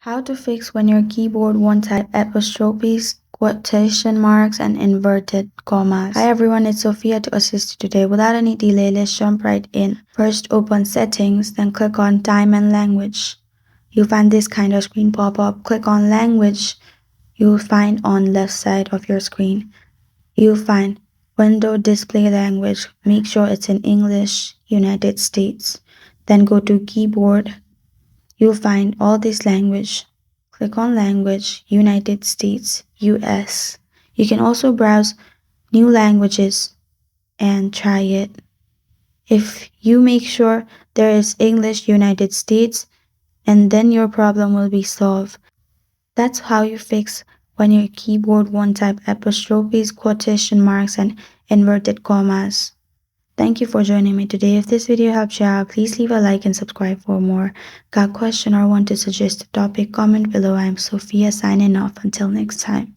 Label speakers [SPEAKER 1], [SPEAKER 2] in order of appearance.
[SPEAKER 1] How to fix when your keyboard won't type apostrophes, quotation marks, and inverted commas. Hi everyone, it's Sophia to assist you today. Without any delay, let's jump right in. First, open Settings, then click on Time and Language. You'll find this kind of screen pop up. Click on Language. You'll find on left side of your screen. You'll find Window Display Language. Make sure it's in English, United States. Then go to Keyboard. You'll find all this language. Click on Language, United States, US. You can also browse new languages and try it. If you make sure there is English, United States, and then your problem will be solved. That's how you fix when your keyboard won't type apostrophes, quotation marks, and inverted commas. Thank you for joining me today. If this video helped you out, please leave a like and subscribe for more. Got a question or want to suggest a topic? Comment below. I'm Sophia signing off. Until next time.